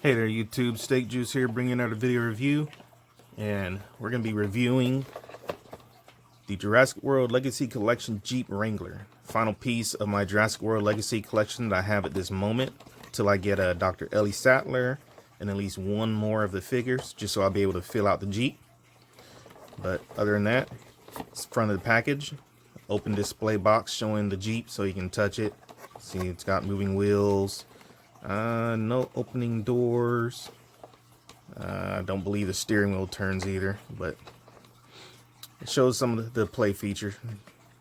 Hey there YouTube, Steak Juice here bringing out a video review, and we're going to be reviewing the Jurassic World Legacy Collection Jeep Wrangler. Final piece of my Jurassic World Legacy Collection that I have at this moment till I get a Dr. Ellie Sattler and at least one more of the figures just so I'll be able to fill out the Jeep. But other than that, it's the front of the package. Open display box showing the Jeep so you can touch it. See, it's got moving wheels. No opening doors. I don't believe the steering wheel turns either, but it shows some of the play features.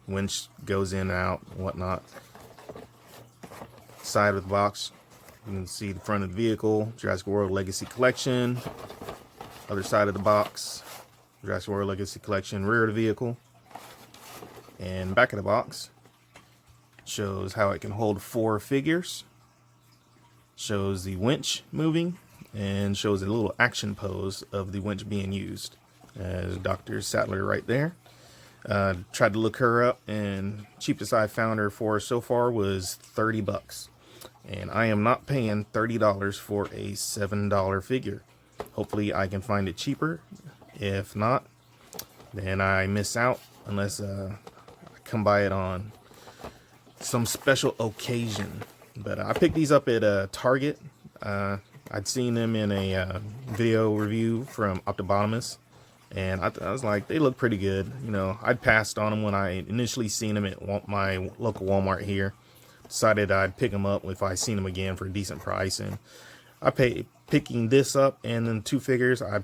Winch goes in and out and whatnot. Side of the box, you can see the front of the vehicle, Jurassic World Legacy Collection. Other side of the box, Jurassic World Legacy Collection, rear of the vehicle. And back of the box shows how it can hold 4 figures. Shows the winch moving and shows a little action pose of the winch being used. As Dr. Sattler right there. Tried to look her up, and cheapest I found her for so far was 30 bucks. And I am not paying $30 for a $7 figure. Hopefully I can find it cheaper. If not, then I miss out unless I come by it on some special occasion. But I picked these up at Target. I'd seen them in a video review from Optobotomus, and I was like, they look pretty good. You know, I'd passed on them when I initially seen them at my local Walmart here. Decided I'd pick them up if I seen them again for a decent price, and I paid picking this up and then 2 figures. I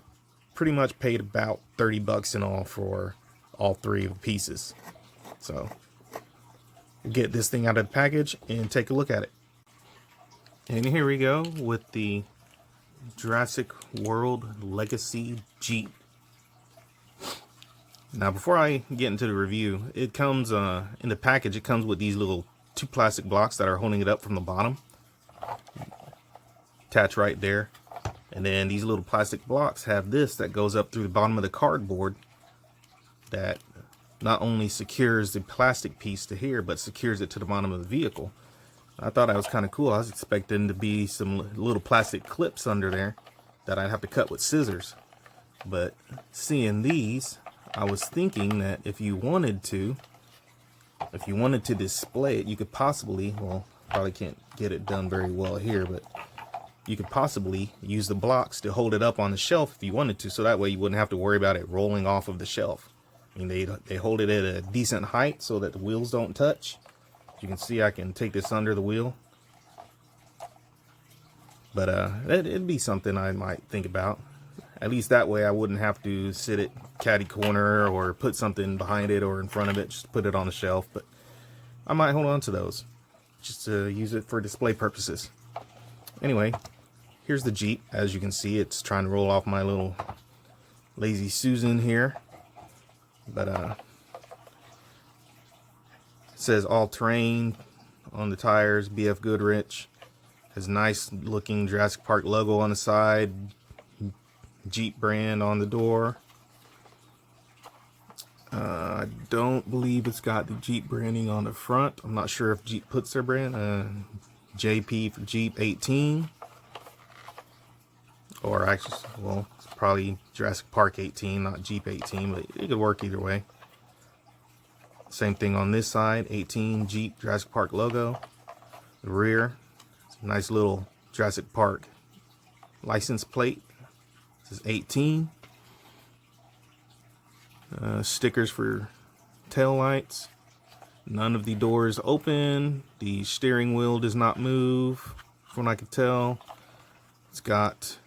pretty much paid about 30 bucks in all for all 3 of the pieces. So we'll get this thing out of the package and take a look at it. And here we go with the Jurassic World Legacy Jeep. Now, before I get into the review, it comes in the package. It comes with these little 2 plastic blocks that are holding it up from the bottom. Attach right there. And then these little plastic blocks have this that goes up through the bottom of the cardboard that not only secures the plastic piece to here, but secures it to the bottom of the vehicle. I thought that was kind of cool. I was expecting to be some little plastic clips under there that I'd have to cut with scissors. But seeing these, I was thinking that if you wanted to display it, you could possibly, well, probably can't get it done very well here, but you could possibly use the blocks to hold it up on the shelf if you wanted to, so that way you wouldn't have to worry about it rolling off of the shelf. I mean, they hold it at a decent height so that the wheels don't touch. You can see I can take this under the wheel, but it'd be something I might think about. At least that way I wouldn't have to sit at catty corner or put something behind it or in front of it, just put it on the shelf. But I might hold on to those just to use it for display purposes. Anyway, here's the Jeep. As you can see, it's trying to roll off my little Lazy Susan here, but says all terrain on the tires, BF Goodrich. Has nice looking Jurassic Park logo on the side, Jeep brand on the door. I don't believe it's got the Jeep branding on the front. I'm not sure if Jeep puts their brand. JP for Jeep 18. Or actually, well, it's probably Jurassic Park 18, not Jeep 18, but it could work either way. Same thing on this side, 18 Jeep Jurassic Park logo. The rear, nice little Jurassic Park license plate. This is 18. Stickers for tail lights. None of the doors open. The steering wheel does not move, from what I can tell. It's got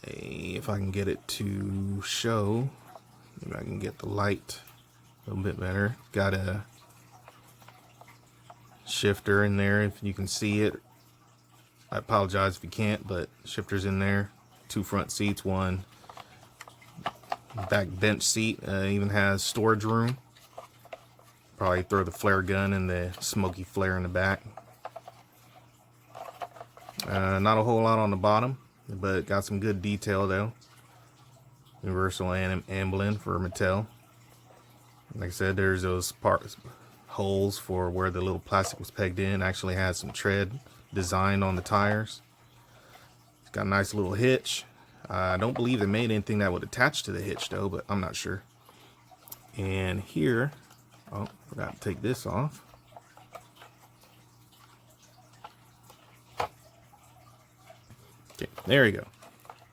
a, if I can get it to show, maybe I can get the light a little bit better. Got a shifter in there if you can see it. I apologize if you can't, but shifter's in there. 2 front seats, 1 back bench seat. Even has storage room. Probably throw the flare gun and the smoky flare in the back. Not a whole lot on the bottom, but got some good detail though. Universal Amblin for Mattel. Like I said, there's those parts, holes for where the little plastic was pegged in. Actually has some tread designed on the tires. got a nice little hitch. I don't believe they made anything that would attach to the hitch though, but I'm not sure. And here, oh, forgot to take this off. Okay, there you go.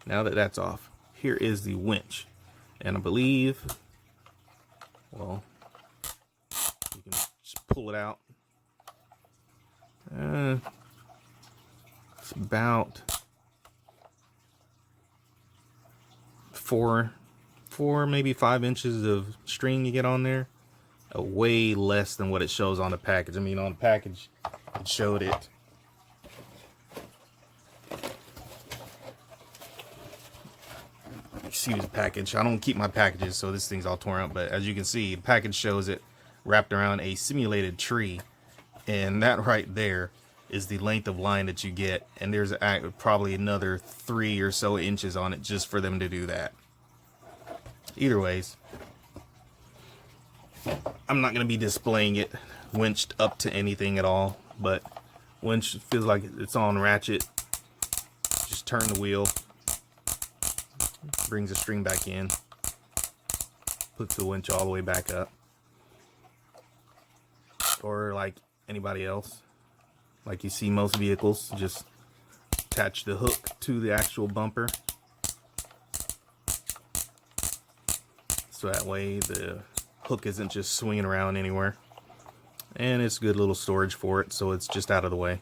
Now that that's off, here is the winch. And I believe, well, you can just pull it out. It's about four, maybe 5 inches of string you get on there. Way less than what it shows on the package. I mean, on the package, it showed it. See the package. I don't keep my packages, so this thing's all torn up. But as you can see, the package shows it wrapped around a simulated tree, and that right there is the length of line that you get. And there's probably another 3 or so inches on it just for them to do that. Either ways, I'm not going to be displaying it winched up to anything at all, but winch feels like it's on ratchet. Just turn the wheel, brings the string back in, puts the winch all the way back up. Or like anybody else, like you see most vehicles, just attach the hook to the actual bumper. So that way the hook isn't just swinging around anywhere. And it's good little storage for it, so it's just out of the way.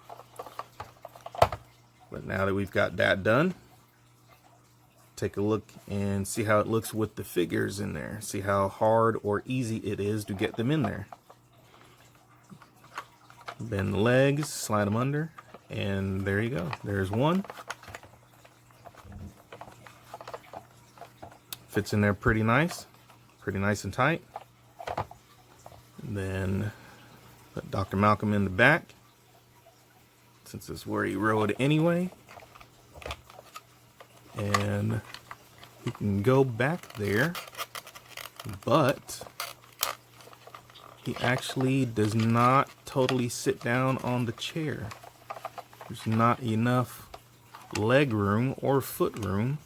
But now that we've got that done, take a look and see how it looks with the figures in there. See how hard or easy it is to get them in there. Bend the legs, slide them under, and there you go. There's one. Fits in there pretty nice and tight. And then put Dr. Malcolm in the back, since it's where he rode anyway. And he can go back there, but he actually does not totally sit down on the chair. There's not enough leg room or foot room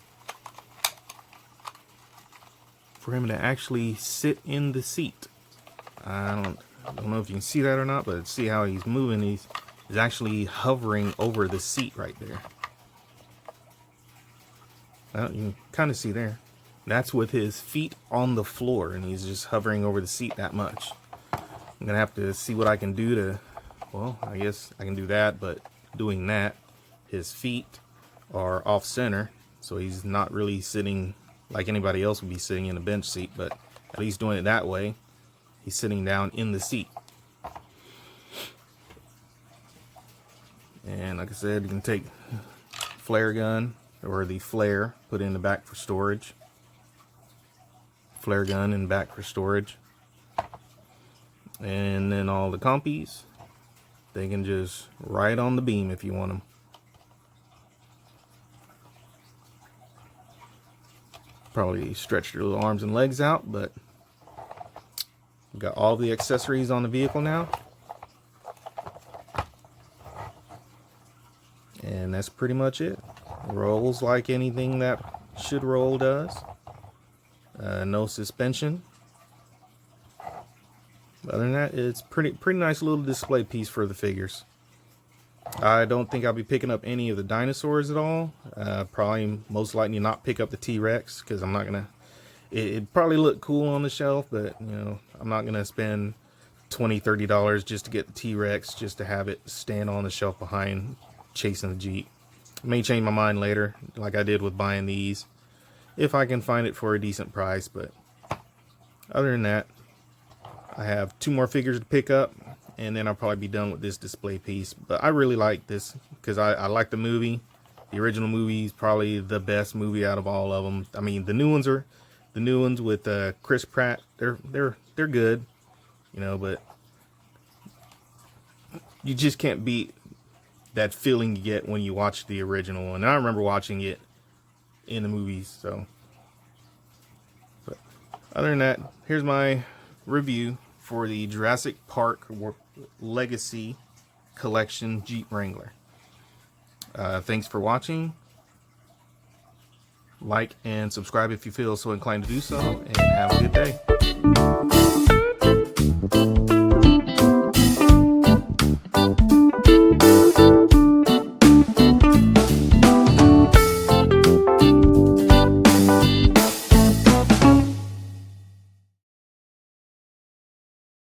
for him to actually sit in the seat. I don't know if you can see that or not, but see how he's moving. He's actually hovering over the seat right there. Well, you can kind of see there. That's with his feet on the floor, and he's just hovering over the seat that much. I'm gonna have to see what I can do to, well, I guess I can do that, but doing that, his feet are off center, so he's not really sitting like anybody else would be sitting in a bench seat, but at least doing it that way, he's sitting down in the seat. And like I said, you can take flare gun or the flare, put it in the back for storage. Flare gun in the back for storage. And then all the compies, they can just ride on the beam if you want them. Probably stretch your little arms and legs out, but we've got all the accessories on the vehicle now. And that's pretty much it. Rolls like anything that should roll does. No suspension. Other than that, it's pretty nice little display piece for the figures. I don't think I'll be picking up any of the dinosaurs at all. Probably most likely not pick up the T-Rex, because I'm not gonna. It'd probably look cool on the shelf, but you know, I'm not gonna spend $20-30 just to get the T-Rex, just to have it stand on the shelf behind chasing the Jeep. May change my mind later, like I did with buying these, if I can find it for a decent price. But other than that, I have 2 more figures to pick up, and then I'll probably be done with this display piece. But I really like this because I like the movie. The original movie is probably the best movie out of all of them. I mean, the new ones with Chris Pratt. They're good, you know, but you just can't beat that feeling you get when you watch the original one. And I remember watching it in the movies. So, but other than that, here's my review for the Jurassic Park Legacy Collection Jeep Wrangler. Thanks for watching. Like and subscribe if you feel so inclined to do so, and have a good day.